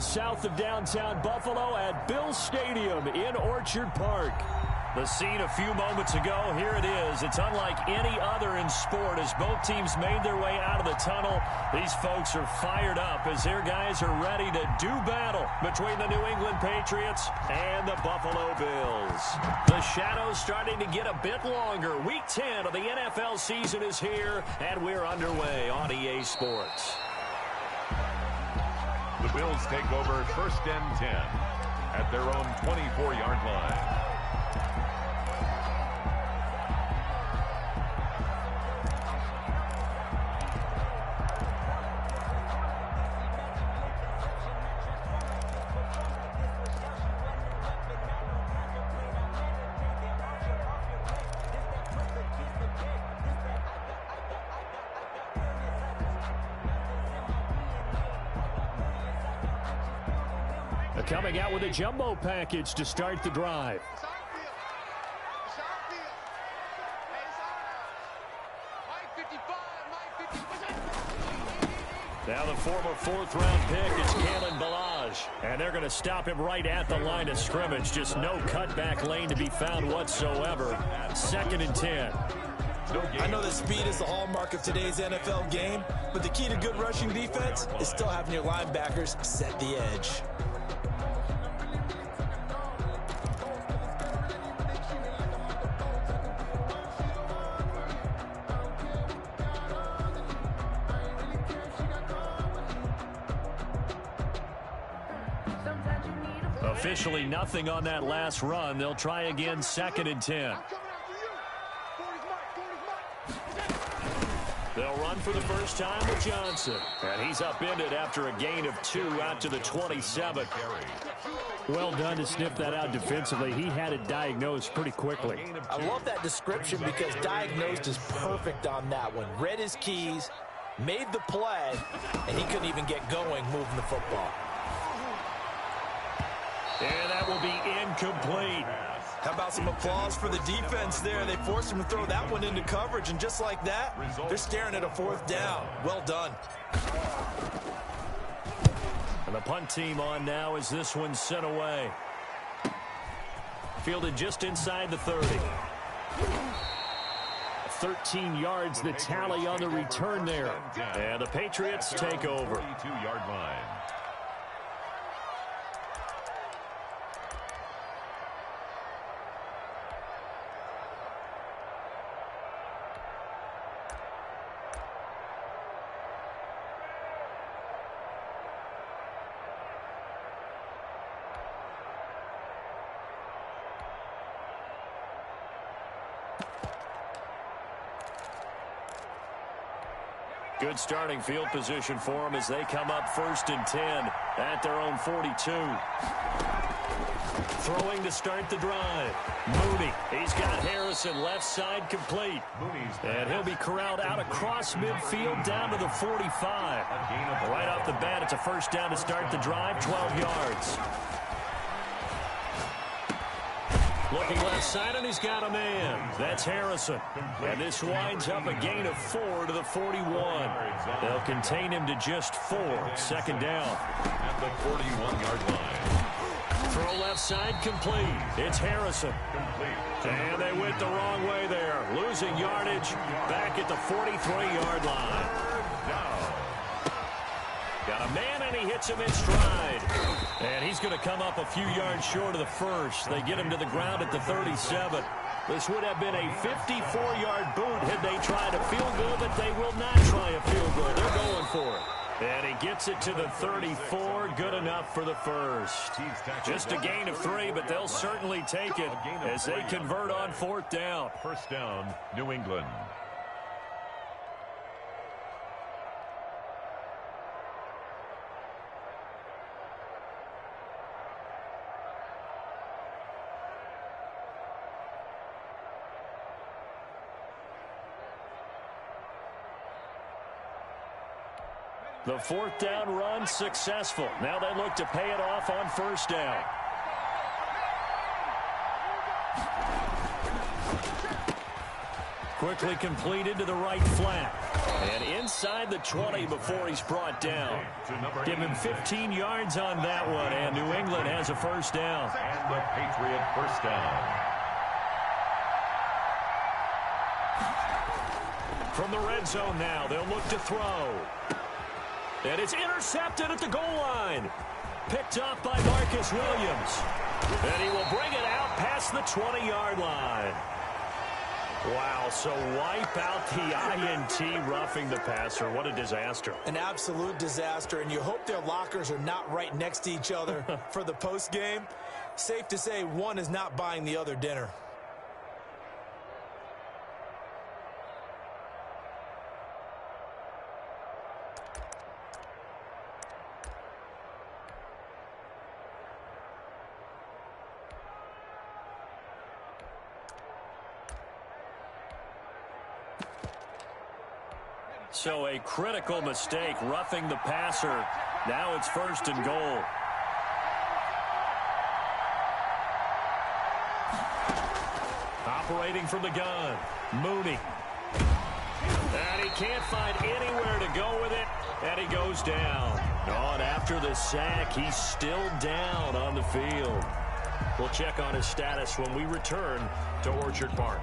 miles south of downtown Buffalo at Bill Stadium in Orchard Park. The scene a few moments ago, here it is. It's unlike any other in sport as both teams made their way out of the tunnel. These folks are fired up as their guys are ready to do battle between the New England Patriots and the Buffalo Bills. The shadows starting to get a bit longer. Week 10 of the NFL season is here, and we're underway on EA Sports. The Bills take over 1st and 10 at their own 24-yard line. Coming out with a jumbo package to start the drive. Now the former 4th-round pick is Kalen Ballage. And they're going to stop him right at the line of scrimmage. Just no cutback lane to be found whatsoever. 2nd and 10. I know that speed is the hallmark of today's NFL game, but the key to good rushing defense is still having your linebackers set the edge. Officially nothing on that last run. They'll try again 2nd and 10. They'll run for the first time with Johnson. And he's upended after a gain of 2 out to the 27. Well done to sniff that out defensively. He had it diagnosed pretty quickly. I love that description because diagnosed is perfect on that one. Read his keys, made the play, and he couldn't even get going moving the football. And that will be incomplete. How about some applause for the defense there? They forced him to throw that one into coverage, and just like that, they're staring at a 4th down. Well done. And the punt team on now as this one's sent away. Fielded just inside the 30. 13 yards the tally on the return there. And the Patriots take over. 42-yard line. Good starting field position for them as they come up 1st and 10 at their own 42. Throwing to start the drive. Mooney. He's got Harrison left side complete. And he'll be corralled out across midfield down to the 45. Right off the bat, it's a 1st down to start the drive, 12 yards. Looking left side, and he's got a man. That's Harrison. And this winds up a gain of 4 to the 41. They'll contain him to just 4. 2nd down. At the 41-yard line. Throw left side complete. It's Harrison. And they went the wrong way there. Losing yardage back at the 43-yard line. Got a man, and he hits him in stride. And he's going to come up a few yards short of the 1st. They get him to the ground at the 37. This would have been a 54-yard boot had they tried a field goal, but they will not try a field goal. They're going for it. And he gets it to the 34. Good enough for the 1st. Just a gain of 3, but they'll certainly take it as they convert on 4th down. 1st down, New England. The 4th down run successful. Now they look to pay it off on 1st down. Quickly completed to the right flat. And inside the 20 before he's brought down. Give him 15 yards on that one, and New England has a first down. And the Patriot first down. From the red zone now, they'll look to throw. And it's intercepted at the goal line. Picked up by Marcus Williams. And he will bring it out past the 20-yard line. Wow, so wipe out the INT, roughing the passer. What a disaster. An absolute disaster, and you hope their lockers are not right next to each other for the postgame. Safe to say one is not buying the other dinner. So a critical mistake, roughing the passer. Now it's first and goal. Operating from the gun, Mooney. And he can't find anywhere to go with it, and he goes down. And after the sack, he's still down on the field. We'll check on his status when we return to Orchard Park.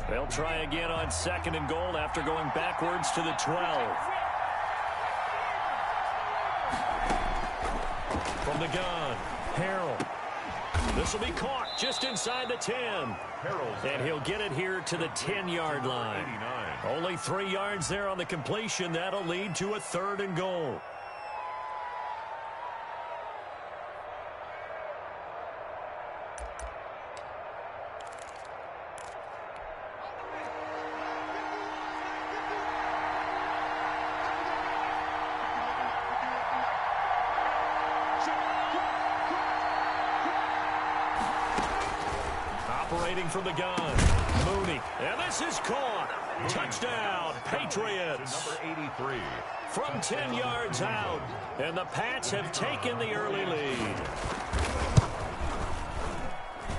They'll try again on second and goal after going backwards to the 12. From the gun, Harrell. This will be caught just inside the 10. And he'll get it here to the 10-yard line. Only 3 yards there on the completion. That'll lead to a third and goal. Operating from the gun, Mooney. And this is caught. Touchdown, Patriots. Number 83. From 10 yards out. And the Pats have taken the early lead.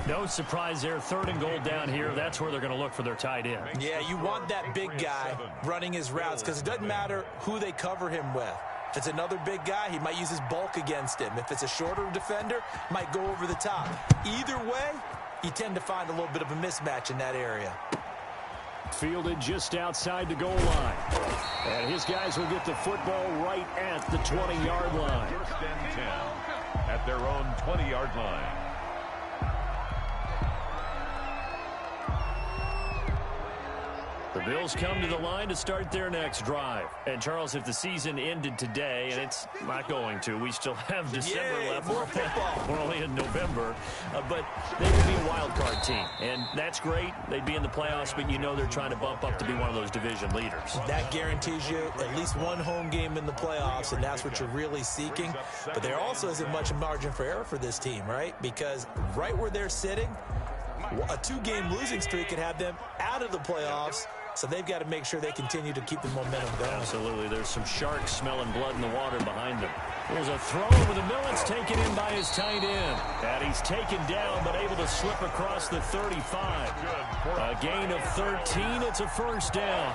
No surprise there. Third and goal down here. That's where they're going to look for their tight end. Yeah, you want that big guy running his routes because it doesn't matter who they cover him with. If it's another big guy, he might use his bulk against him. If it's a shorter defender, might go over the top. Either way, you tend to find a little bit of a mismatch in that area. Fielded just outside the goal line. And his guys will get the football right at the 20-yard line. First and 10 at their own 20-yard line. The Bills come to the line to start their next drive. And, Charles, if the season ended today, and it's not going to, we still have December left. More football. We're only in November. But they would be a wild card team. And that's great. They'd be in the playoffs, but you know they're trying to bump up to be one of those division leaders. That guarantees you at least one home game in the playoffs, and that's what you're really seeking. But there also isn't much margin for error for this team, right? Because right where they're sitting, a 2-game losing streak could have them out of the playoffs. So they've got to make sure they continue to keep the momentum going. Absolutely. There's some sharks smelling blood in the water behind them. There's a throw over the middle. It's taken in by his tight end. And he's taken down but able to slip across the 35. A gain of 13. It's a first down.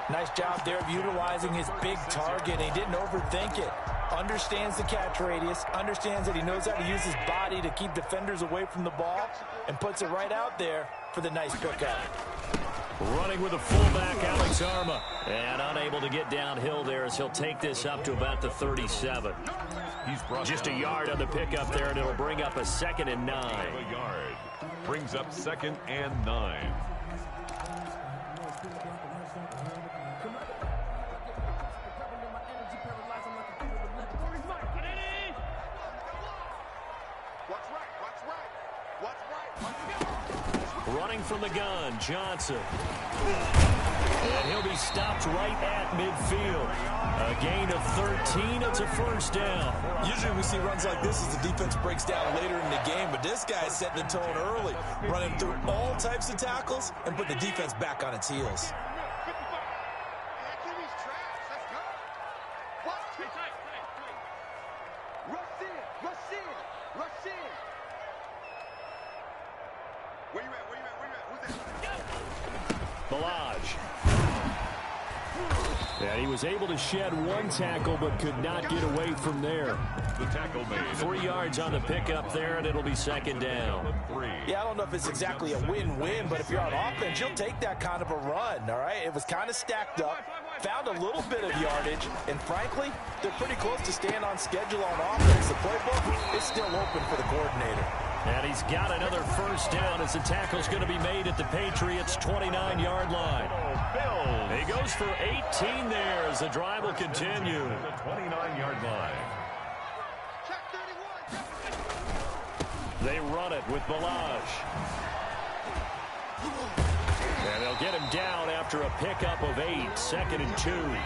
Nice job there of utilizing his big target. He didn't overthink it. Understands the catch radius. Understands that he knows how to use his body to keep defenders away from the ball. And puts it right out there for the nice pickup. Running with a fullback, Alex Arma. And unable to get downhill there as he'll take this up to about the 37. Just a yard on the pickup there, and it'll bring up a 2nd and 9. A yard. Brings up 2nd and 9. Running from the gun, Johnson. And he'll be stopped right at midfield. A gain of 13. It's a first down. Usually we see runs like this as the defense breaks down later in the game, but this guy's setting the tone early, running through all types of tackles and put the defense back on its heels. Balaj. And he was able to shed one tackle but could not get away from there. The tackle made. 3 yards on the pickup there, and it'll be second down. Yeah, I don't know if it's exactly a win-win, but if you're on offense, you'll take that kind of a run, all right? It was kind of stacked up, found a little bit of yardage, and frankly, they're pretty close to staying on schedule on offense. The playbook is still open for the coordinator. And he's got another first down as the tackle's going to be made at the Patriots' 29-yard line. He goes for 18 there as the drive will continue. The 29-yard line. They run it with Balaj. And they'll get him down after a pickup of 8, 2nd and 2.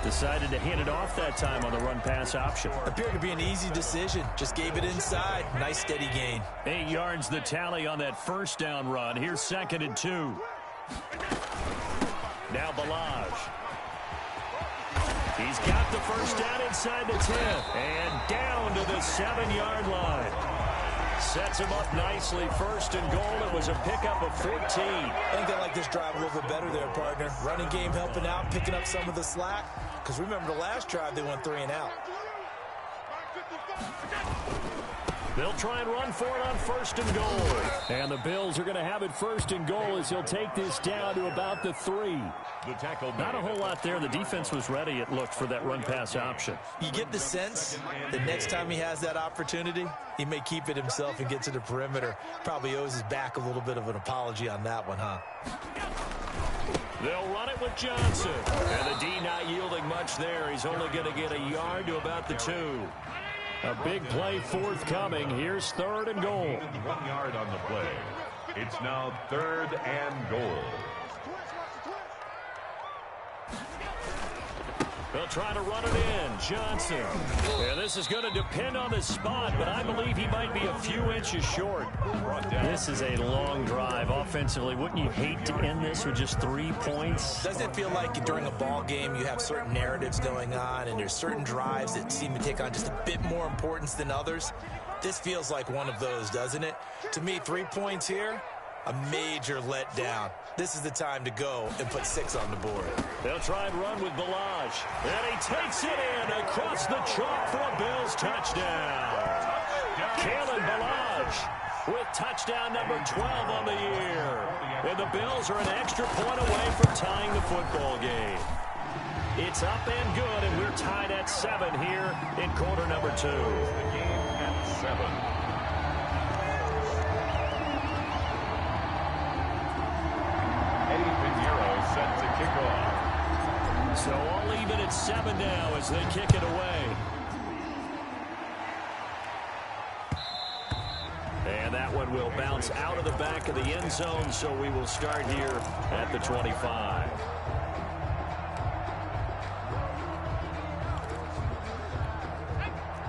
Decided to hand it off that time on the run-pass option. Appeared to be an easy decision. Just gave it inside. Nice steady gain. 8 yards the tally on that first down run. Here's 2nd and 2. Now Balaj. He's got the first down inside the 10. And down to the 7-yard line. Sets him up nicely. 1st and goal. It was a pickup of 14. I think they like this drive a little bit better there, partner. Running game helping out, picking up some of the slack. Because remember the last drive, they went 3 and out. They'll try and run for it on 1st and goal. And the Bills are going to have it 1st and goal as he'll take this down to about the 3. The tackle made. Not a whole lot there. The defense was ready, it looked, for that run-pass option. You get the sense that next time he has that opportunity, he may keep it himself and get to the perimeter. Probably owes his back a little bit of an apology on that one, huh? They'll run it with Johnson. And the D not yielding much there. He's only going to get a yard to about the 2. A big play forthcoming. Here's 3rd and goal. 1 yard on the play. It's now 3rd and goal. They'll try to run it in. Johnson. Yeah, this is going to depend on the spot, but I believe he might be a few inches short. This is a long drive offensively. Wouldn't you hate to end this with just 3 points? Doesn't it feel like during a ball game you have certain narratives going on and there's certain drives that seem to take on just a bit more importance than others? This feels like one of those, doesn't it? To me, 3 points here, a major letdown. This is the time to go and put 6 on the board. They'll try and run with Balaj. And he takes it in across the chalk for a Bills touchdown. Kalen Balaj with touchdown number 12 on the year. And the Bills are an extra point away from tying the football game. It's up and good, and we're tied at 7 here in quarter number 2. The game at 7. Set to kick off. So all even at 7 now as they kick it away. And that one will bounce out of the back of the end zone, so we will start here at the 25.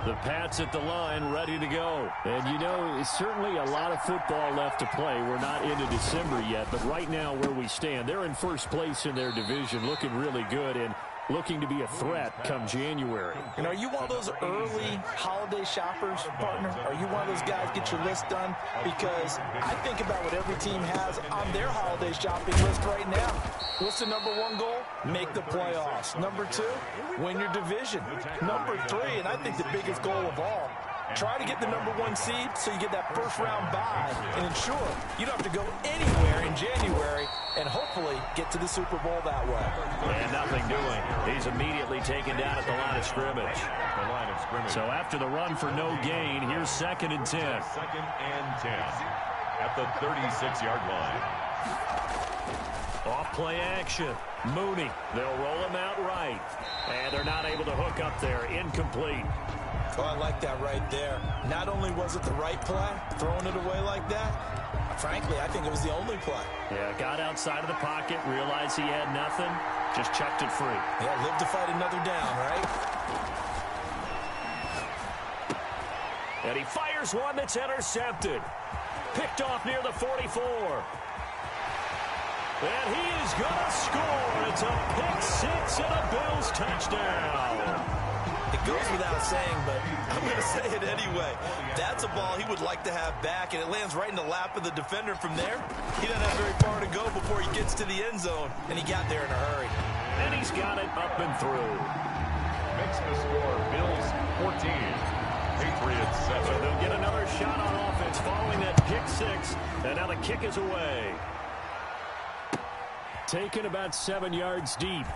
The Pats at the line, ready to go. And, you know, it's certainly a lot of football left to play. We're not into December yet, but right now where we stand, they're in first place in their division, looking really good and looking to be a threat come January. And are you one of those early holiday shoppers, partner? Are you one of those guys get your list done? Because I think about what every team has on their holiday shopping list right now. What's the number 1 goal? Make the playoffs. Number 2, win your division. Number 3, and I think the biggest goal of all, try to get the number 1 seed so you get that first-round bye and ensure you don't have to go anywhere in January and hopefully get to the Super Bowl that way. And nothing doing. He's immediately taken down at the line of scrimmage. The line of scrimmage. So after the run for no gain, here's 2nd and 10. 2nd and 10 at the 36-yard line. Off play action. Mooney. They'll roll him out right. And they're not able to hook up there. Incomplete. Oh, I like that right there. Not only was it the right play, throwing it away like that, frankly, I think it was the only play. Yeah, got outside of the pocket, realized he had nothing, just chucked it free. Yeah, live to fight another down, right? And he fires one that's intercepted. Picked off near the 44. And he is going to score. It's a pick 6 and a Bills touchdown. It goes without saying, but I'm going to say it anyway. That's a ball he would like to have back, and it lands right in the lap of the defender from there. He doesn't have very far to go before he gets gets to the end zone, and he got there in a hurry. And he's got it up and through. Makes the score Bills 14, Patriots 7. So they'll get another shot on offense following that pick six. And now the kick is away. Taken about 7 yards deep.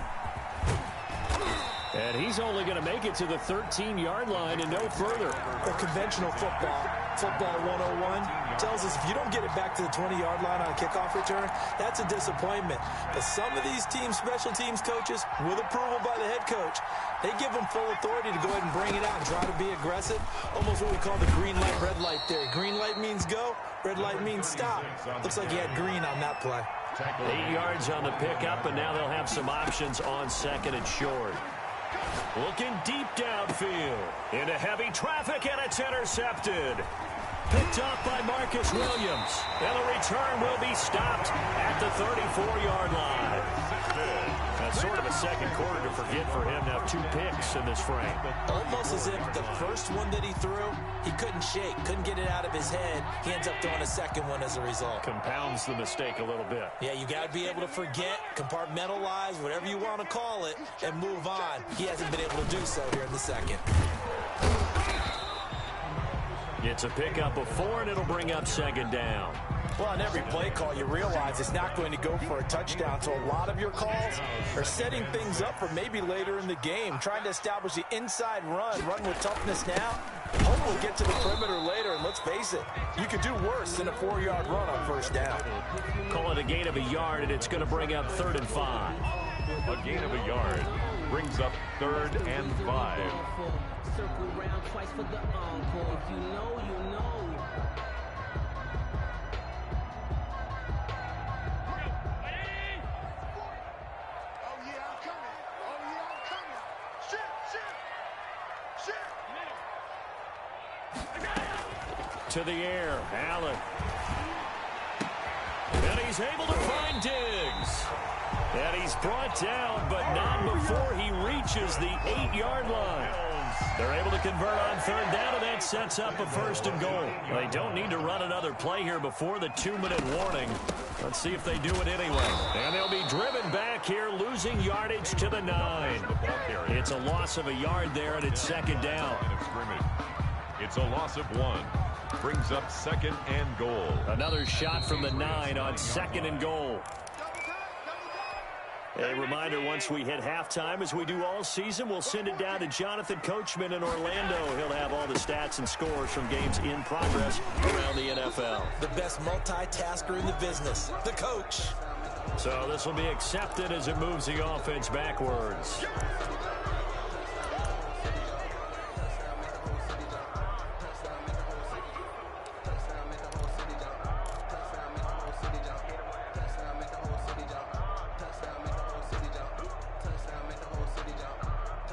And he's only going to make it to the 13-yard line and no further. The conventional football 101, tells us if you don't get it back to the 20-yard line on a kickoff return, that's a disappointment. But some of these teams, special teams coaches, with approval by the head coach, they give them full authority to go ahead and bring it out and try to be aggressive. Almost what we call the green light, red light theory. Green light means go, red light means stop. Looks like he had green on that play. 8 yards on the pickup, and now they'll have some options on second and short. Looking deep downfield. Into heavy traffic, and it's intercepted. Picked up by Marcus Williams. And the return will be stopped at the 34-yard line. That's sort of a second quarter to forget for him. Now 2 picks in this frame. Almost as if the first one that he threw, he couldn't shake, couldn't get it out of his head. He ends up throwing a second one as a result. Compounds the mistake a little bit. Yeah, you got to be able to forget, compartmentalize, whatever you want to call it, and move on. He hasn't been able to do so here in the second. It's a pickup of 4, and it'll bring up second down. Well, on every play call, you realize it's not going to go for a touchdown. So a lot of your calls are setting things up for maybe later in the game, trying to establish the inside run with toughness now. Hope we'll get to the perimeter later, and let's face it, you could do worse than a 4-yard run on first down. Call it a gain of a yard, and it's going to bring up 3rd and 5. A gain of a yard brings up 3rd and 5. Circle round twice for the encore. You know, you know. To the air, Allen. And he's able to find Diggs. And he's brought down, but not before he reaches the 8-yard line. They're able to convert on 3rd down, and that sets up a 1st and goal. They don't need to run another play here before the 2-minute warning. Let's see if they do it anyway. And they'll be driven back here, losing yardage to the 9. It's a loss of a yard there, and it's 2nd down. It's a loss of 1. Brings up 2nd and goal. Another shot from the 9 on 2nd and goal. A reminder, once we hit halftime, as we do all season, we'll send it down to Jonathan Coachman in Orlando. He'll have all the stats and scores from games in progress around the NFL. The best multitasker in the business, the coach. So this will be accepted as it moves the offense backwards.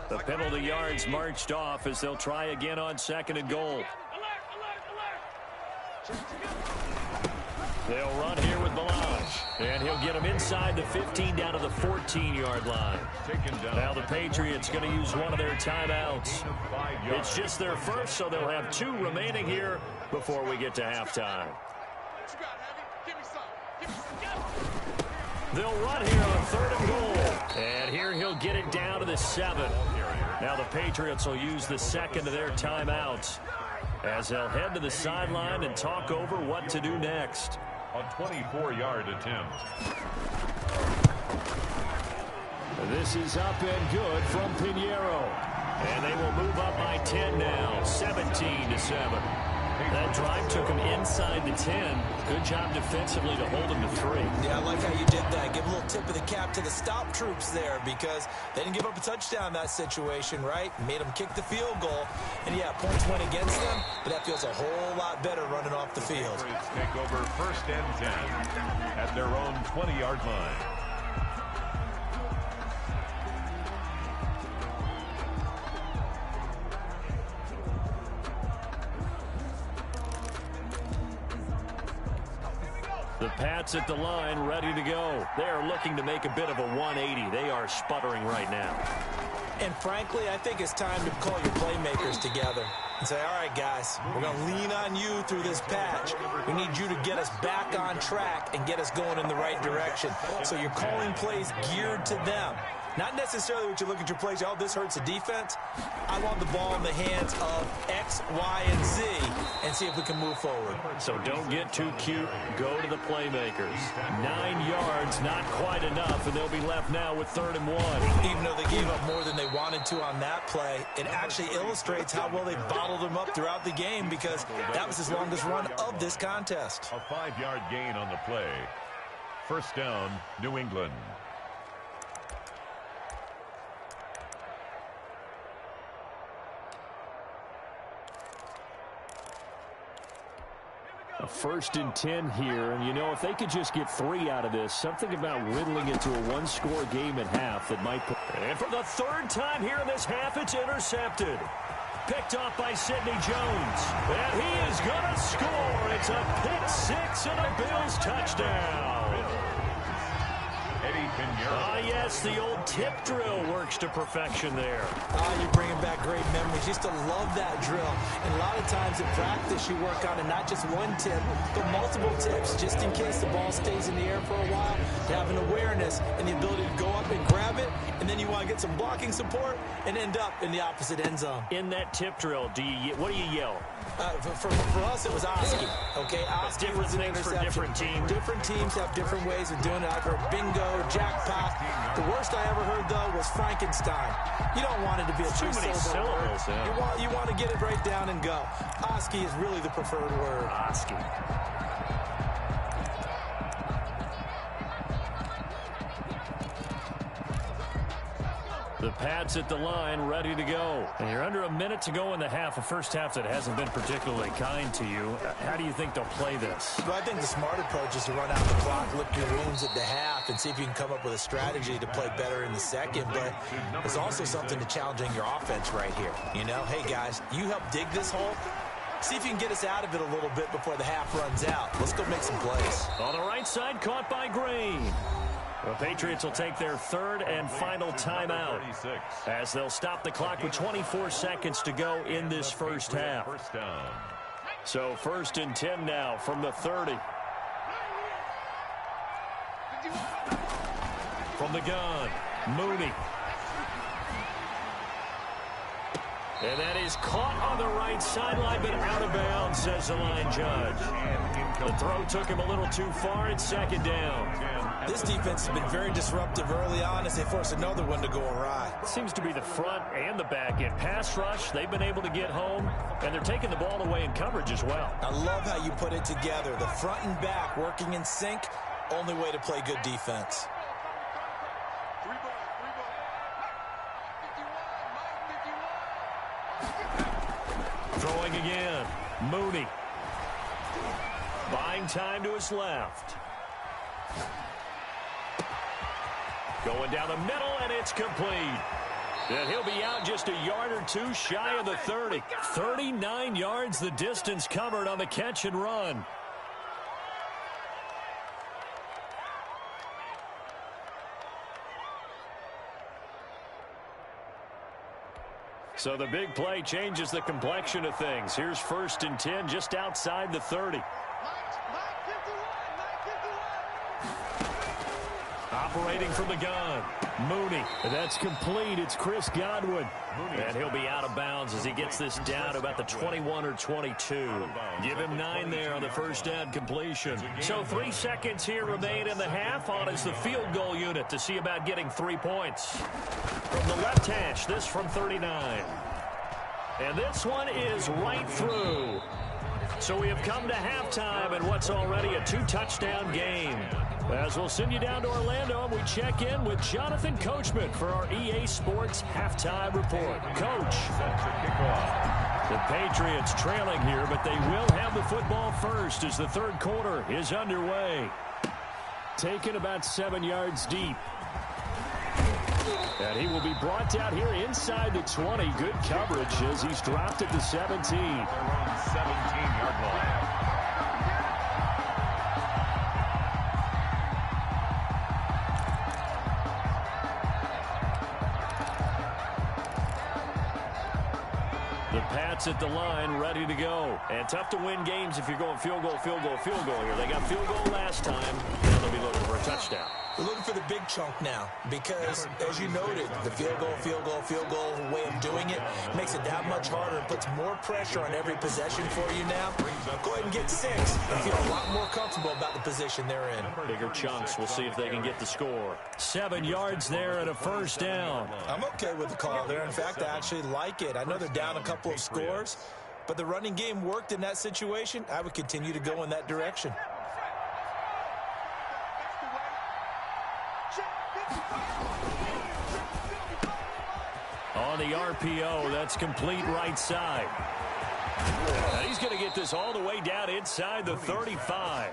The penalty yards marched off as they'll try again on 2nd and goal. They'll run here with Melange, and he'll get him inside the 15 down to the 14-yard line. Now the Patriots going to use one of their timeouts. It's just their first, so they'll have 2 remaining here before we get to halftime. They'll run here on 3rd and goal. And here he'll get it down to the 7. Now the Patriots will use the 2nd of their timeouts as they'll head to the sideline and talk over what to do next. A 24-yard attempt. This is up and good from Pinheiro. And they will move up by 10 now, 17-7. That drive took him inside the 10. Good job defensively to hold him to 3. Yeah, I like how you did that. Give a little tip of the cap to the stop troops there because they didn't give up a touchdown in that situation, right? Made them kick the field goal. And, yeah, points went against them, but that feels a whole lot better running off the field. Take over 1st and 10 at their own 20-yard line. The Pats at the line, ready to go. They are looking to make a bit of a 180. They are sputtering right now. And frankly, I think it's time to call your playmakers together. and say, all right, guys, we're going to lean on you through this patch. We need you to get us back on track and get us going in the right direction. So you're calling plays geared to them. Not necessarily what you look at your plays, oh, this hurts the defense. I want the ball in the hands of X, Y, and Z and see if we can move forward. So don't get too cute. Go to the playmakers. 9 yards, not quite enough, and they'll be left now with 3rd and 1. Even though they gave up more than they wanted to on that play, it actually illustrates how well they bottled them up throughout the game because that was his longest run of this contest. A 5-yard gain on the play. First down, New England. A 1st and 10 here, and you know, if they could just get 3 out of this, something about whittling it to a 1-score game at half that might put... And for the 3rd time here in this half, it's intercepted. Picked off by Sidney Jones. And he is going to score. It's a pick 6 and a Bills touchdown. Yes, the old tip drill works to perfection there. You're bringing back great memories. Used to love that drill. And a lot of times in practice, you work on it, not just one tip, but multiple tips, just in case the ball stays in the air for a while. To have an awareness and the ability to go up and grab it, and then you want to get some blocking support and end up in the opposite end zone. In that tip drill, what do you yell? For us, it was Oski. Okay, Oski was an things interception. For different teams. Different teams have different ways of doing it. I've heard bingo, jackpot. The worst I ever heard, though, was Frankenstein. You don't want it to be a too many syllables. Yeah. You want to get it right down and go. Oski is really the preferred word. Oski. The Pats at the line, ready to go. And you're under a minute to go in the half, a first half that hasn't been particularly kind to you. How do you think they'll play this? Well, I think the smart approach is to run out the clock, lick your wounds at the half, and see if you can come up with a strategy to play better in the second. But there's also something to challenging your offense right here. You know, hey, guys, you help dig this hole. See if you can get us out of it a little bit before the half runs out. Let's go make some plays. On the right side, caught by Green. The Patriots will take their 3rd and final timeout as they'll stop the clock with 24 seconds to go in this first half. So 1st and 10 now from the 30. From the gun, Mooney. And that is caught on the right sideline, but out of bounds, says the line judge. The throw took him a little too far. It's 2nd down. This defense has been very disruptive early on as they force another one to go awry. Seems to be the front and the back end. Pass rush, they've been able to get home, and they're taking the ball away in coverage as well. I love how you put it together. The front and back working in sync, only way to play good defense. Throwing again, Mooney. Buying time to his left. Going down the middle, and it's complete. And he'll be out just a yard or two shy of the 30. 39 yards the distance covered on the catch and run. So the big play changes the complexion of things. Here's 1st and 10 just outside the 30. Operating from the gun, Mooney. That's complete. It's Chris Godwin. And he'll be out of bounds as he gets this down to about the 21 or 22. Give him 9 there on the first down completion. So 3 seconds here remain in the half. On is the field goal unit to see about getting 3 points. From the left hash, this from 39. And this one is right through. So we have come to halftime in what's already a 2-touchdown game. As we'll send you down to Orlando, and we check in with Jonathan Coachman for our EA Sports Halftime Report. Coach. The Patriots trailing here, but they will have the football first as the 3rd quarter is underway. Taken about 7 yards deep. And he will be brought down here inside the 20. Good coverage as he's dropped at the 17. 17-yard line. The Pats at the line, ready to go. And tough to win games if you're going field goal, field goal, field goal here. They got field goal last time. Now they'll be looking for a touchdown. We're looking for the big chunk now because, as you noted, the field goal way of doing it makes it that much harder and puts more pressure on every possession for you now. Go ahead and get 6 and feel a lot more comfortable about the position they're in. Bigger chunks. We'll see if they can get the score. 7 yards there and a first down. I'm okay with the call there. In fact, I actually like it. I know they're down a couple of scores, but the running game worked in that situation. I would continue to go in that direction. On the RPO, that's complete right side. And he's going to get this all the way down inside the 35.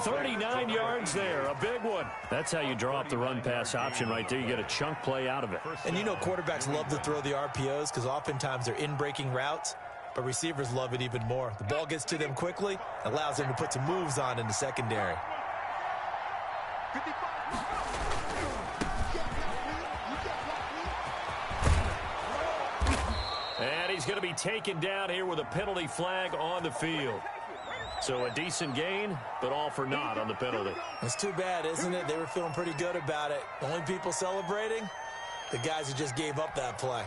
39 yards there, a big one. That's how you draw up the run-pass option right there. You get a chunk play out of it. And you know quarterbacks love to throw the RPOs because oftentimes they're in-breaking routes, but receivers love it even more. The ball gets to them quickly, allows them to put some moves on in the secondary. And he's going to be taken down here with a penalty flag on the field. So a decent gain, but all for naught on the penalty. It's too bad, isn't it? They were feeling pretty good about it. The only people celebrating, the guys who just gave up that play.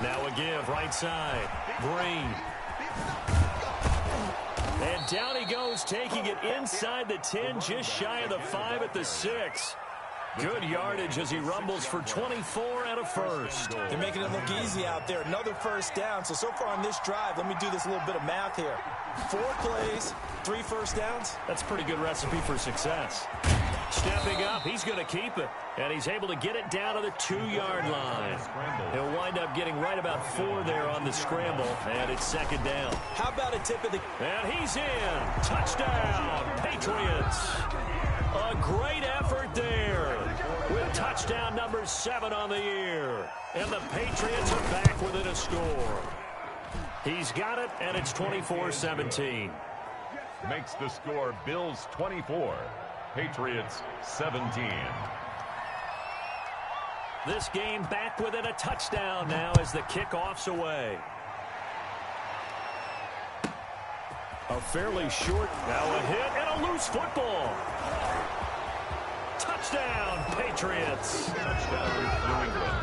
Now a give, right side. Green. And down he goes, taking it inside the 10, just shy of the 5 at the 6. Good yardage as he rumbles for 24 and a first. They're making it look easy out there. Another first down. So far on this drive, let me do this little bit of math here. 4 plays, 3 first downs. That's a pretty good recipe for success. Stepping up, he's going to keep it. And he's able to get it down to the 2-yard line. He'll wind up getting right about 4 there on the scramble. And it's second down. How about a tip of the... And he's in. Touchdown, Patriots. A great effort there with touchdown number 7 on the year. And the Patriots are back within a score. He's got it, and it's 24-17. Makes the score Bills 24, Patriots 17. This game back within a touchdown now as the kickoff's away. A fairly short, now a hit, and a loose football. Touchdown, Patriots. Touchdown, New England.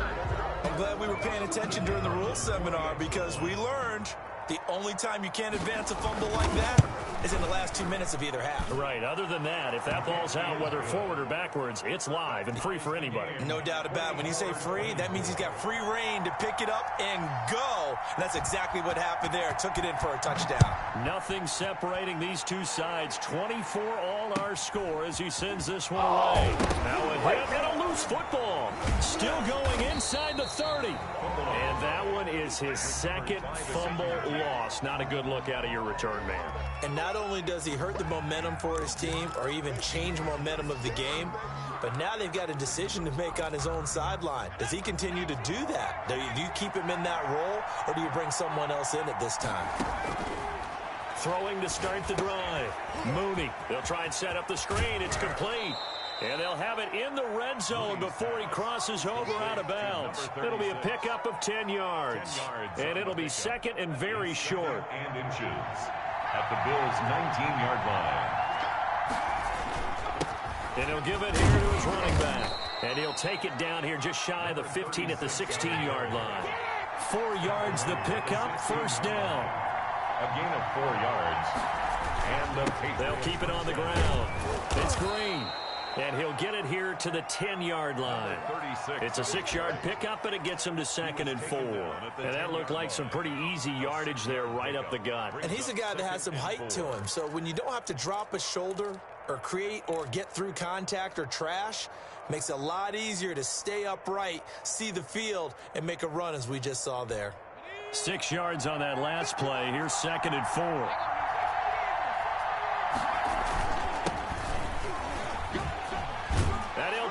I'm glad we were paying attention during the rules seminar because we learned the only time you can't advance a fumble like that is in the last 2 minutes of either half. Right. Other than that, if that ball's out, whether forward or backwards, it's live and free for anybody. No doubt about it. When you say free, that means he's got free reign to pick it up and go. And that's exactly what happened there. Took it in for a touchdown. Nothing separating these two sides. 24 all our score as he sends this one away. Now a hit and a loose football. Still going inside the 30. And that one is his second fumble loss. Not a good look out of your return man. And not only does he hurt the momentum for his team or even change momentum of the game, but now they've got a decision to make on his own sideline. Does he continue to do that? Do you keep him in that role, or do you bring someone else in at this time? Throwing to start the drive. Mooney. They'll try and set up the screen. It's complete. And they'll have it in the red zone before he crosses over out of bounds. It'll be a pickup of 10 yards. And it'll be second and very short. And inches at the Bills' 19-yard line. And he'll give it here to his running back. And he'll take it down here just shy of the 15 at the 16-yard line. 4 yards the pickup, first down. A gain of 4 yards. And the Patriots. They'll keep it on the ground. It's Green. And he'll get it here to the 10-yard line. It's a 6-yard pickup, and it gets him to second and 4. And that looked like some pretty easy yardage there right up the gut. And he's a guy that has some height to him. So when you don't have to drop a shoulder or create or get through contact or trash, makes it a lot easier to stay upright, see the field, and make a run as we just saw there. 6 yards on that last play. Here's second and 4.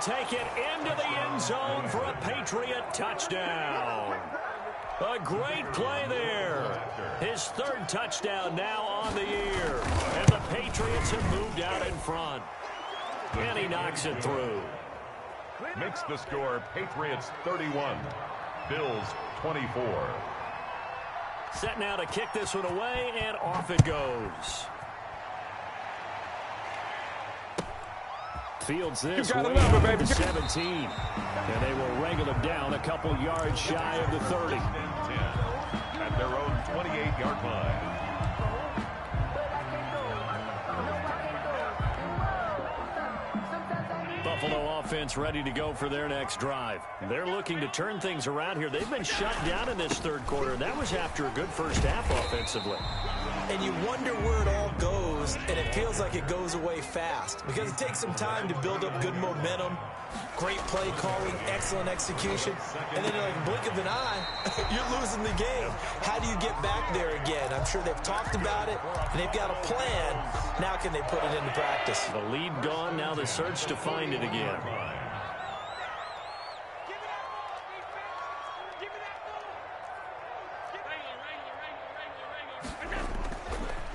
Take it into the end zone for a Patriot touchdown. A great play there. His 3rd touchdown now on the year. And the Patriots have moved out in front. And he knocks it through. makes the score Patriots 31, Bills 24. Set now to kick this one away, and off it goes. Fields this way to the 17. And they will wrangle him down a couple yards shy of the 30. At their own 28-yard line. Buffalo offense ready to go for their next drive. They're looking to turn things around here. They've been shut down in this third quarter, and that was after a good first half offensively. And you wonder where it all goes, and it feels like it goes away fast because it takes some time to build up good momentum, great play calling, excellent execution, and then like a blink of an eye, you're losing the game. How do you get back there again? I'm sure they've talked about it, and they've got a plan. Now can they put it into practice? The lead gone, now the search to find it again.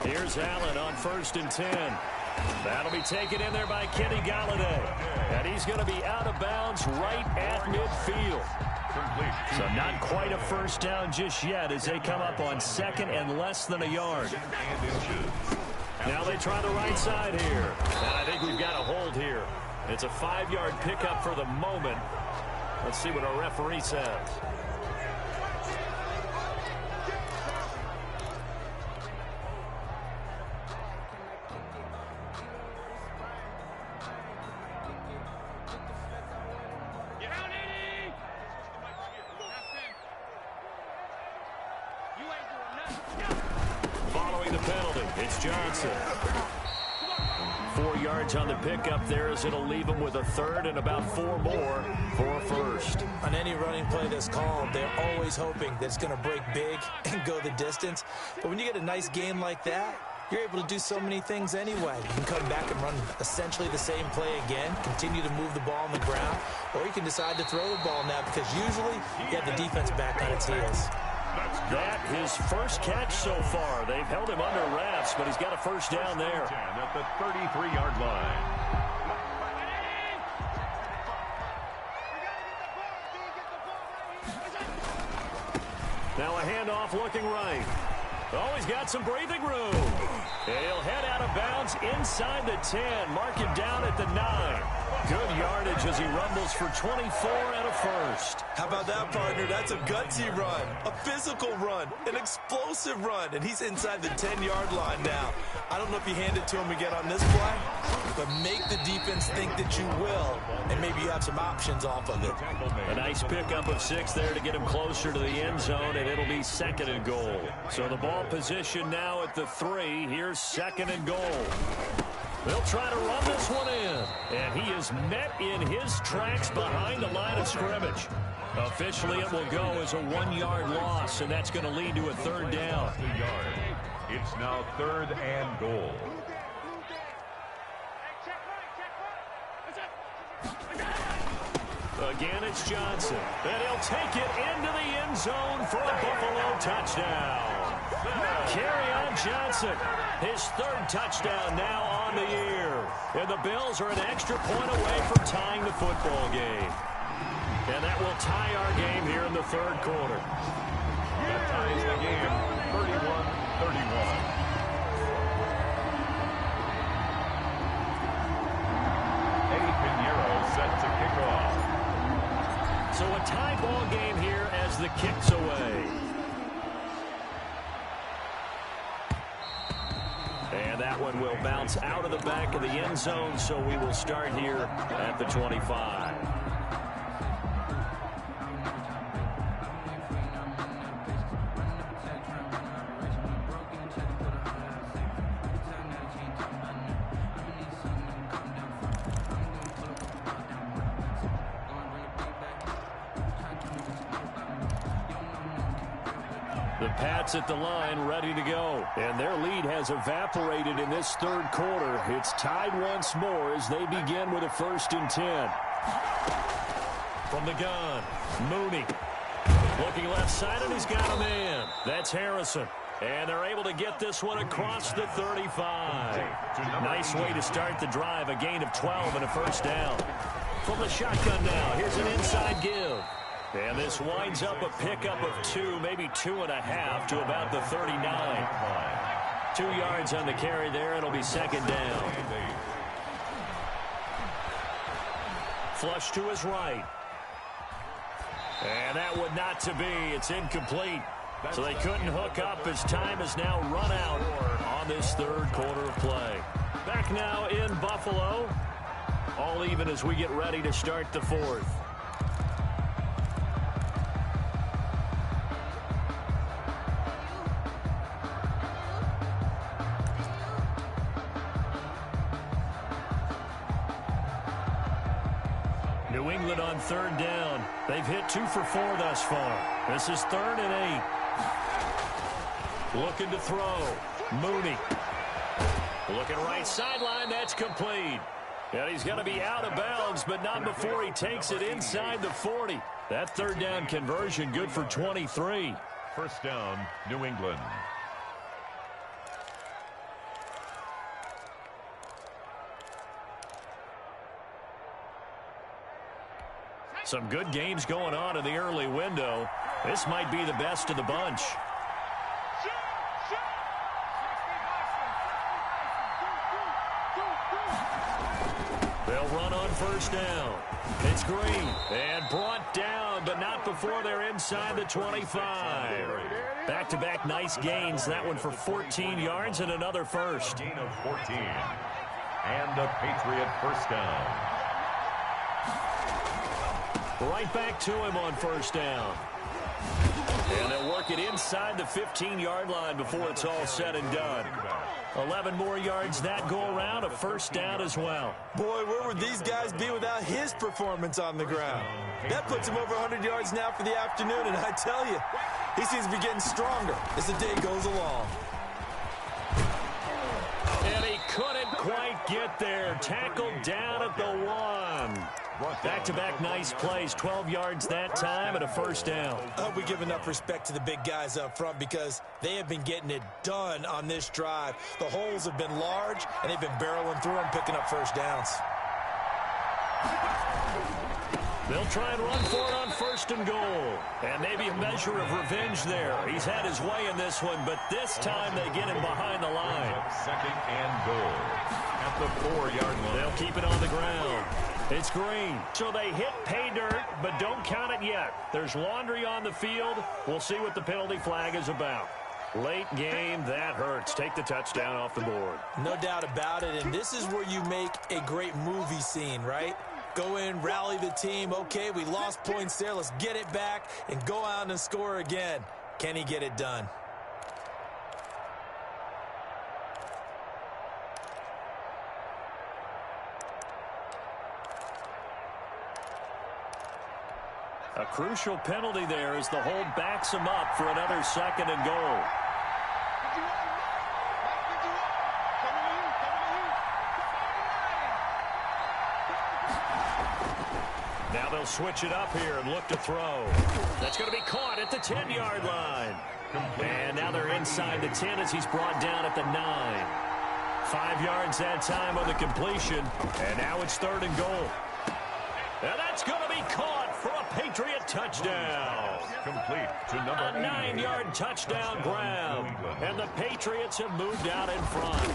Here's Allen on 1st and 10. That'll be taken in there by Kenny Galladay. And he's going to be out of bounds right at midfield. So not quite a first down just yet as they come up on 2nd and less than a yard. Now they try the right side here. And I think we've got a hold here. It's a 5-yard pickup for the moment. Let's see what our referee says. Following the penalty, it's Johnson. 4 yards on the pickup there as it'll leave him with a 3rd and about 4 more for a 1st. On any running play that's called, they're always hoping that it's going to break big and go the distance. But when you get a nice game like that, you're able to do so many things anyway. You can come back and run essentially the same play again, continue to move the ball on the ground, or you can decide to throw the ball now because usually you have the defense back on its heels. That his first catch so far. They've held him under wraps, but he's got a first down there. At the 33-yard line. Now a handoff looking right. Oh, he's got some breathing room. He'll head out of bounds inside the 10. Mark him down at the 9. Good yardage as he rumbles for 24 and a 1st. How about that, partner? That's a gutsy run, a physical run, an explosive run, and he's inside the 10-yard line now. I don't know if you hand it to him again on this play, but make the defense think that you will, and maybe you have some options off of it. A nice pickup of 6 there to get him closer to the end zone, and it'll be 2nd and goal. So the ball position now at the 3. Here's 2nd and goal. They'll try to run this one in. And he is met in his tracks behind the line of scrimmage. Officially, it will go as a 1-yard loss, and that's going to lead to a 3rd down. It's now 3rd and goal. Again, it's Johnson. And he'll take it into the end zone for a Buffalo touchdown. Kerryon Johnson, his 3rd touchdown now on the year. And the Bills are an extra point away from tying the football game. And that will tie our game here in the 3rd quarter. That ties the game 31-31. Set to kick off. So a tie ball game here as the kick's away. And that one will bounce out of the back of the end zone, so we will start here at the 25. The Pats at the line, ready to go. And their lead has evaporated in this 3rd quarter. It's tied once more as they begin with a 1st and 10. From the gun, Mooney. Looking left side, and he's got a man. That's Harrison. And they're able to get this one across the 35. Nice way to start the drive, a gain of 12 and a 1st down. From the shotgun now, here's an inside give. And this winds up a pickup of 2, maybe 2.5 to about the 39. 2 yards on the carry there. It'll be second down. Flush to his right. And that would not to be. It's incomplete. So they couldn't hook up as time has now run out on this third quarter of play. Back now in Buffalo. All even as we get ready to start the fourth. New England on third down. They've hit 2 for 4 thus far. This is 3rd and 8. Looking to throw. Mooney. Looking right sideline. That's complete. And he's going to be out of bounds, but not before he takes it inside the 40. That third down conversion good for 23. First down, New England. Some good games going on in the early window. This might be the best of the bunch. They'll run on first down. It's Green. And brought down, but not before they're inside the 25. Back-to-back nice gains. That one for 14 yards and another first. Gain of 14. And a Patriot first down. Right back to him on first down. And they'll work it inside the 15-yard line before it's all said and done. 11 more yards that go around, a first down as well. Boy, where would these guys be without his performance on the ground? That puts him over 100 yards now for the afternoon, and I tell you, he seems to be getting stronger as the day goes along. And he couldn't quite get there. Tackled down at the 1. Back-to-back nice plays, 12 yards that time and a first down. I hope we give enough respect to the big guys up front because they have been getting it done on this drive. The holes have been large, and they've been barreling through them, picking up first downs. They'll try and run for it on first and goal. And maybe a measure of revenge there. He's had his way in this one, but this time they get him behind the line. Second and goal at the 4-yard line. They'll keep it on the ground. It's Green. So they hit pay dirt, but don't count it yet. There's laundry on the field. We'll see what the penalty flag is about. Late game, that hurts. Take the touchdown off the board. No doubt about it, and this is where you make a great movie scene, right? Go in, rally the team. Okay, we lost points there. Let's get it back and go out and score again. Can he get it done? A crucial penalty there as the hold backs him up for another second and goal. Now they'll switch it up here and look to throw. That's going to be caught at the 10-yard line. And now they're inside the 10 as he's brought down at the 9. 5 yards that time on the completion. And now it's third and goal. And that's going to be caught for a Patriot touchdown. Complete to number A 9-yard touchdown grab. And the Patriots have moved out in front.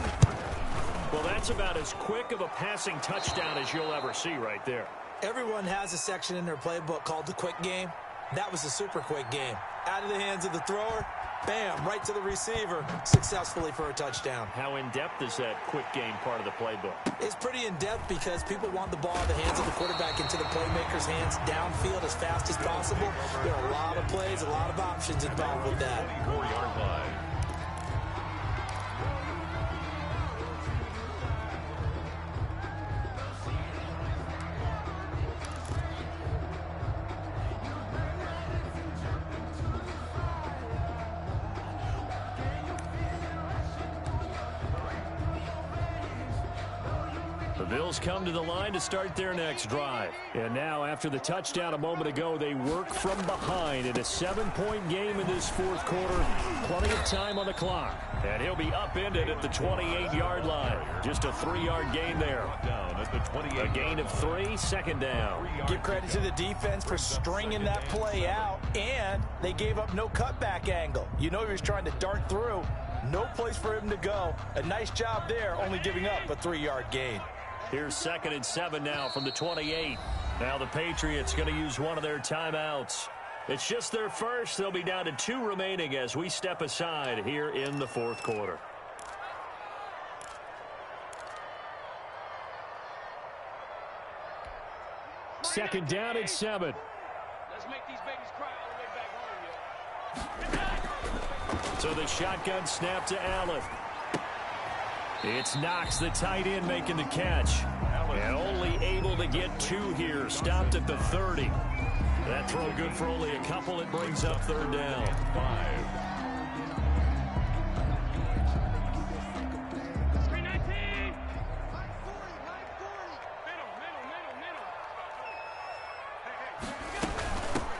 Well, that's about as quick of a passing touchdown as you'll ever see right there. Everyone has a section in their playbook called the quick game. That was a super quick game. Out of the hands of the thrower, bam, right to the receiver, successfully for a touchdown. How in-depth is that quick game part of the playbook? It's pretty in-depth because people want the ball in the hands of the quarterback into the playmaker's hands downfield as fast as possible. There are a lot of plays, a lot of options involved with that. 4-yard line. The The Bills come to the line to start their next drive. And now, after the touchdown a moment ago, they work from behind in a 7-point game in this fourth quarter. Plenty of time on the clock. And he'll be upended at the 28-yard line. Just a 3-yard gain there. A gain of 3, second down. Give credit to the defense for stringing that play out, and they gave up no cutback angle. You know he was trying to dart through. No place for him to go. A nice job there, only giving up a 3-yard gain. Here's 2nd and 7 now from the 28. Now the Patriots going to use one of their timeouts. It's just their first. They'll be down to 2 remaining as we step aside here in the fourth quarter. Second down and 7. Let's make these babies cry all the way back home, yo. So the shotgun snap to Allen. It's Knox, the tight end, making the catch. And only able to get 2 here. Stopped at the 30. That throw good for only a couple. It brings up 3rd down. 5. 319.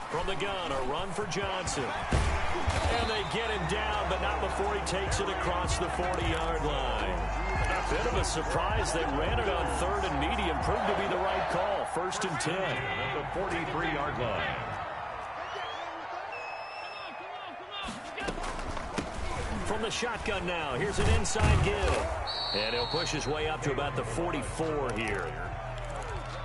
From the gun, a run for Johnson. And they get him down, but not before he takes it across the 40-yard line. A bit of a surprise. They ran it on 3rd and medium. Proved to be the right call. 1st and 10. At the 43-yard line. From the shotgun now, here's an inside give. And he'll push his way up to about the 44 here.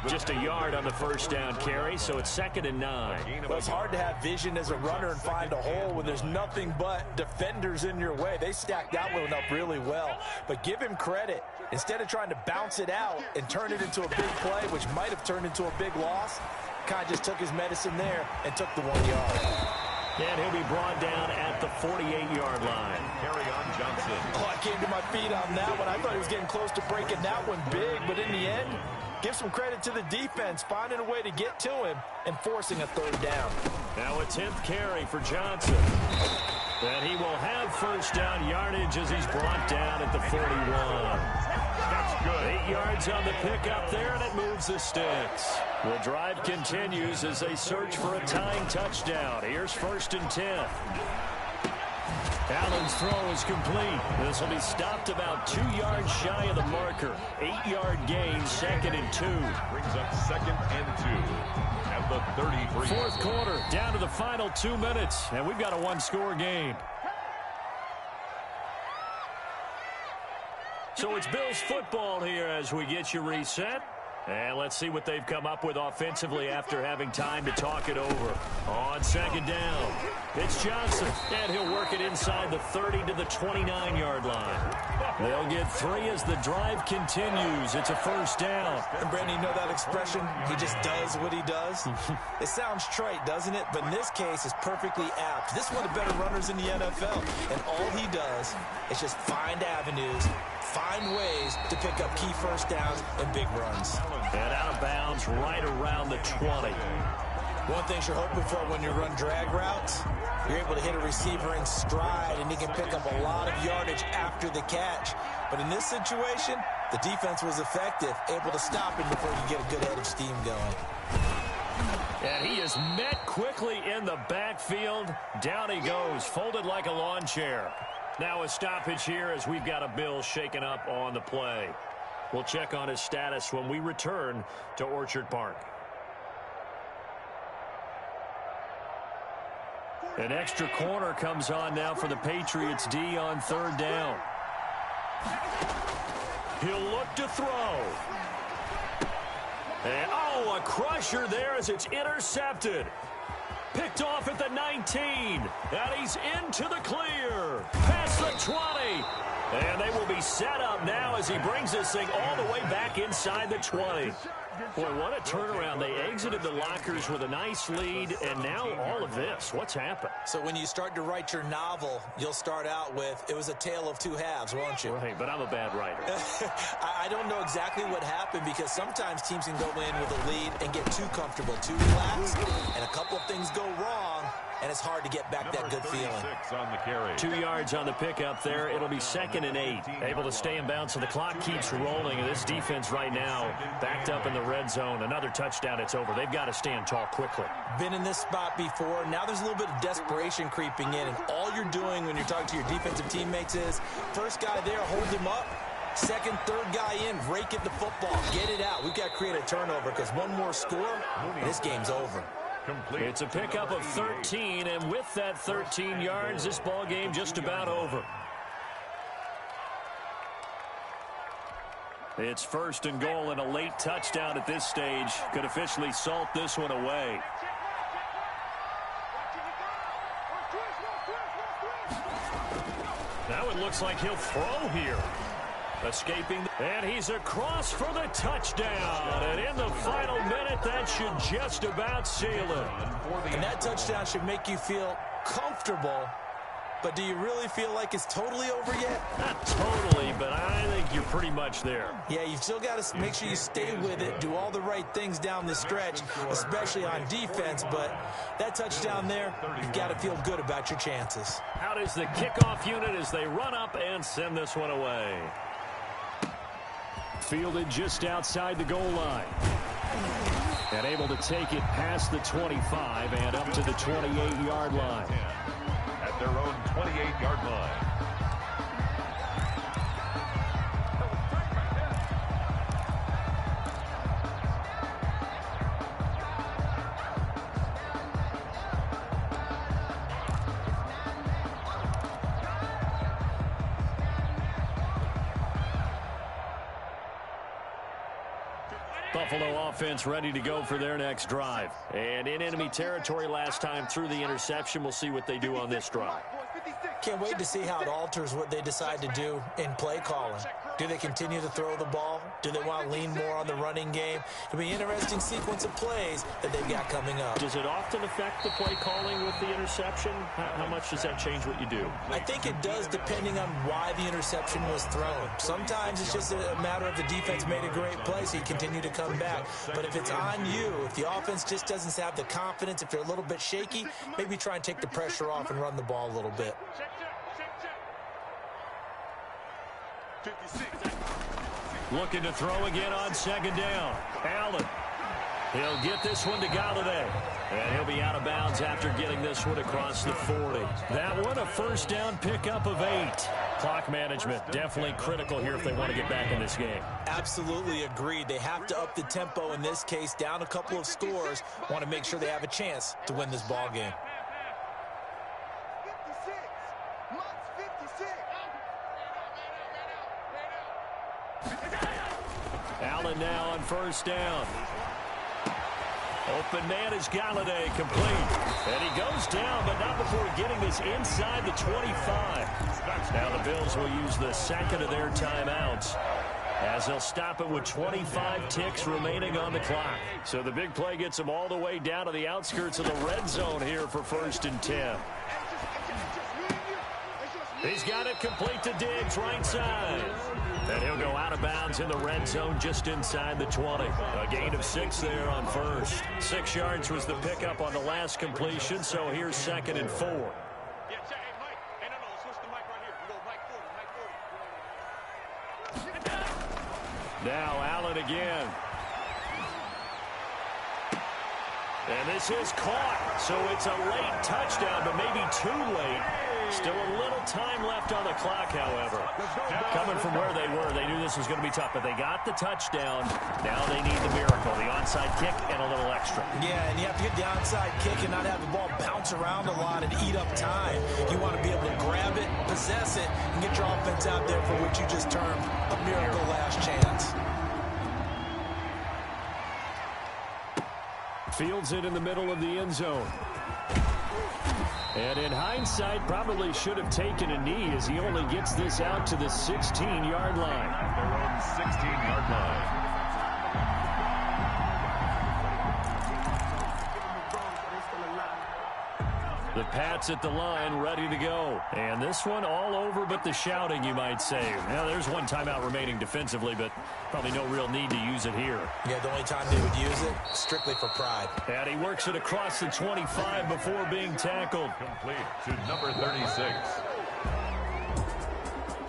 Just a yard on the first down carry, so it's 2nd and 9. Well, it's hard to have vision as a runner and find a hole when there's nothing but defenders in your way. They stacked that one up really well. But give him credit. Instead of trying to bounce it out and turn it into a big play, which might have turned into a big loss, kind of just took his medicine there and took the 1 yard. And he'll be brought down at the 48-yard line. Carry on Johnson. Oh, I came to my feet on that one. I thought he was getting close to breaking that one big, but in the end, give some credit to the defense, finding a way to get to him and forcing a 3rd down. Now a 10th carry for Johnson. And he will have 1st down yardage as he's brought down at the 41. That's good. 8 yards on the pickup there, and it moves the sticks. The drive continues as they search for a tying touchdown. Here's 1st and 10. Allen's throw is complete. This will be stopped about 2 yards shy of the marker. 8-yard gain, 2nd and 2. Brings up 2nd and 2 at the 33. Fourth quarter, down to the final 2 minutes, and we've got a 1-score game. So it's Bills football here as we get you reset. And let's see what they've come up with offensively after having time to talk it over. On 2nd down, it's Johnson, and he'll work it inside the 30 to the 29-yard line. They'll get 3 as the drive continues. It's a 1st down. And Brandon, you know that expression? He just does what he does. It sounds trite, doesn't it? But in this case, it's perfectly apt. This is one of the better runners in the NFL. And all he does is just find avenues, find ways to pick up key 1st downs and big runs. And out of bounds right around the 20. One thing you're hoping for when you run drag routes, you're able to hit a receiver in stride, and he can pick up a lot of yardage after the catch. But in this situation, the defense was effective, able to stop him before you get a good head of steam going. And he is met quickly in the backfield. Down he goes, folded like a lawn chair. Now a stoppage here as we've got a Bill shaken up on the play. We'll check on his status when we return to Orchard Park. An extra corner comes on now for the Patriots D on 3rd down. He'll look to throw. And, oh, a crusher there as it's intercepted. Picked off at the 19. And he's into the clear. Past the 20. And they will be set up now as he brings this thing all the way back inside the 20. Boy, what a turnaround. They exited the lockers with a nice lead, and now all of this. What's happened? So when you start to write your novel, you'll start out with, it was a tale of 2 halves, won't you? Right, but I'm a bad writer. I don't know exactly what happened, because sometimes teams can go in with a lead and get too comfortable, too relaxed, and a couple of things go wrong, and it's hard to get back that good feeling. On the carry. 2 yards on the pickup there. It'll be 2nd and 8. Able to stay in bounds, so the clock keeps rolling. And this defense right now backed up in the red zone. Another touchdown, it's over. They've got to stand tall quickly. Been in this spot before. Now there's a little bit of desperation creeping in, and all you're doing when you're talking to your defensive teammates is, first guy there, hold him up. Second, third guy in, rake at the football. Get it out. We've got to create a turnover because one more score, and this game's over. Complete. It's a pickup of 13, and with that 13 yards, this ball game just about over. It's 1st and goal, and a late touchdown at this stage could officially salt this one away. Now it looks like he'll throw here. Escaping, and he's across for the touchdown. And in the final minute, that should just about seal it. And that touchdown should make you feel comfortable. But do you really feel like it's totally over yet? Not totally, but I think you're pretty much there. Yeah, you've still got to make sure you stay with it, do all the right things down the stretch, especially on defense. But that touchdown there, you've got to feel good about your chances. Out is the kickoff unit as they run up and send this one away. Fielded just outside the goal line. And able to take it past the 25 and up to the 28-yard line. At their own 28-yard line. Buffalo offense ready to go for their next drive. And in enemy territory last time through the interception. We'll see what they do on this drive. Can't wait to see how it alters what they decide to do in play calling. Do they continue to throw the ball? Do they want to lean more on the running game? It'll be an interesting sequence of plays that they've got coming up. Does it often affect the play calling with the interception? How much does that change what you do? I think it does, depending on why the interception was thrown. Sometimes it's just a matter of the defense made a great play, so you continue to come back. But if it's on you, if the offense just doesn't have the confidence, if they're a little bit shaky, maybe try and take the pressure off and run the ball a little bit. 56. Looking to throw again on 2nd down. Allen. He'll get this one to Galladay. And he'll be out of bounds after getting this one across the 40. That one a 1st down pickup of 8. Clock management definitely critical here if they want to get back in this game. Absolutely agreed. They have to up the tempo in this case, down a couple of scores. Want to make sure they have a chance to win this ball game. Allen now on 1st down. Open man is Galladay, complete. And he goes down, but not before getting this inside the 25. Now the Bills will use the 2nd of their timeouts as they'll stop it with 25 ticks remaining on the clock. So the big play gets them all the way down to the outskirts of the red zone here for 1st and 10. He's got it complete to Diggs, right side. And he'll go out of bounds in the red zone just inside the 20. A gain of 6 there on 1st. 6 yards was the pickup on the last completion, so here's 2nd and 4. Yeah, check. Hey, Mike. Hey, no, switch the mic right here. We go Mike 40, Mike 40. Now Allen again. And this is caught, so it's a late touchdown, but maybe too late. Still a little time left on the clock, however. Coming from where they were, they knew this was going to be tough, but they got the touchdown. Now they need the miracle, the onside kick and a little extra. Yeah, and you have to get the onside kick and not have the ball bounce around a lot and eat up time. You want to be able to grab it, possess it, and get your offense out there for what you just termed a miracle last chance. Fields it in the middle of the end zone. And in hindsight, probably should have taken a knee as he only gets this out to the 16-yard line. Their own 16-yard line. The Pats at the line, ready to go. And this one all over but the shouting, you might say. Now, there's one timeout remaining defensively, but probably no real need to use it here. Yeah, the only time they would use it, strictly for pride. And he works it across the 25 before being tackled. Complete to number 36.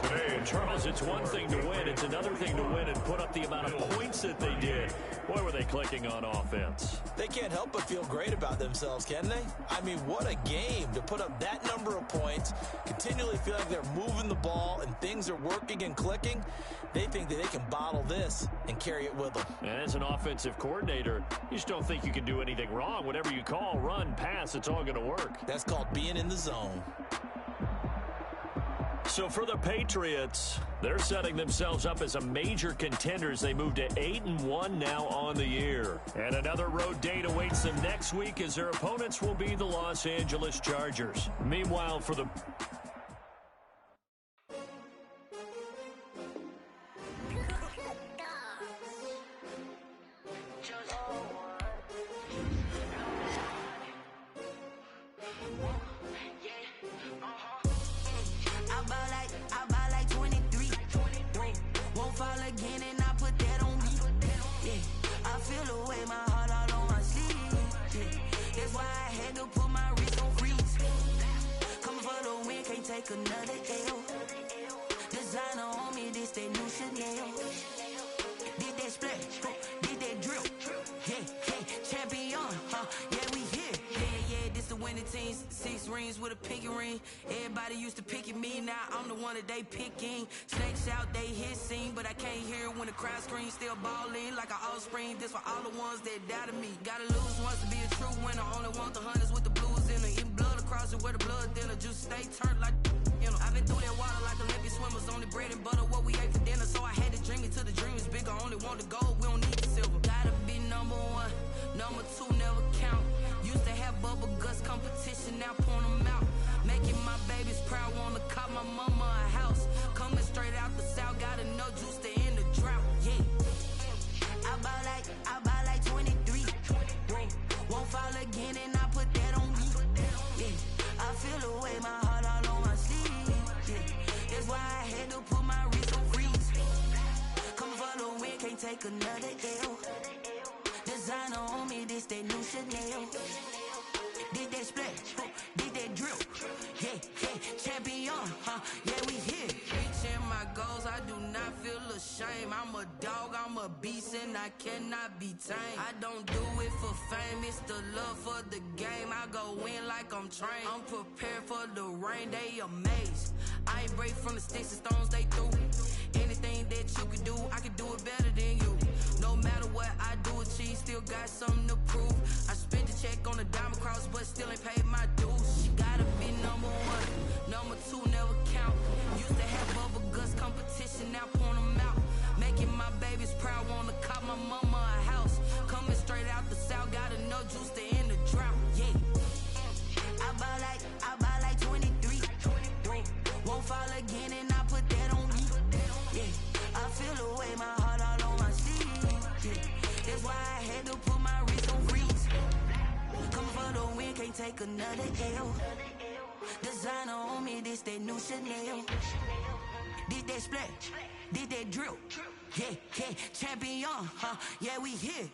Today, Charles, it's one thing to win. It's another thing to win and put up the amount of points that they did. Boy, were they clicking on offense. They can't help but feel great about themselves, can they? I mean, what a game to put up that number of points, continually feel like they're moving the ball and things are working and clicking. They think that they can bottle this and carry it with them. And as an offensive coordinator, you just don't think you can do anything wrong. Whatever you call, run, pass, it's all going to work. That's called being in the zone. So for the Patriots, they're setting themselves up as a major contender as they move to 8-1 now on the year. And another road date awaits them next week as their opponents will be the Los Angeles Chargers. Meanwhile, for the another L. Designer on me, this that new Chanel. Did that splash, did that drill. Yeah, champion, yeah, we here. Yeah, this the winning team. 6 rings with a pinky ring. Everybody used to pick at me, now I'm the one that they picking. Snakes out, they hissing, but I can't hear when the crowd screams. Still balling like an offspring. This for all the ones that doubted me. Gotta lose once to be a true winner. Only want the hunters with the blues in it. Eating blood across it where the blood thinner. Just stay turned like, you know. I've been through that water like Olympic swimmers. Only bread and butter, what we ate for dinner. So I had to dream it till the dream is bigger. Only want the gold, we don't need the silver. Gotta be number 1, number 2 never count. Used to have bubble guts competition, now point them out. Making my babies proud, wanna cop my mama a house. Coming straight out the south, got enough juice to end the drought. Yeah, I buy like 23. Won't fall again, and I put that on me. Yeah, I feel the way, my heart all on my sleeve. Yeah, that's why I had to put my wrist on freeze. Coming for the win, can't take another L. Designer on me, this that new Chanel. Did that splash, did that drill. Yeah, champion, yeah, we here. Reaching my goals, I do not feel ashamed. I'm a dog, I'm a beast, and I cannot be tamed. I don't do it for fame, it's the love for the game. I go in like I'm trained. I'm prepared for the rain, they amazed. I ain't break from the sticks and stones they threw. Anything that you can do, I can do it better than you. No matter what I do, achieve, still got something to prove. I spent the check on the diamond cross, but still ain't paid my dues. Gotta be number 1, number 2 never count. Used to have bubble guts competition, now point them out. Making my babies proud, wanna cop my mama a house. Coming straight out the south, got enough juice to end the drought. Yeah, I buy like 23. Won't fall again, and I put that on me. Yeah, I feel the way, my heart all on my sleeve. Yeah, that's why I had to put my wrist on freeze. Coming for the win, can't take another L. Designer on me, this that new Chanel. Did that splash, did that drill. Yeah, champion, yeah, we here.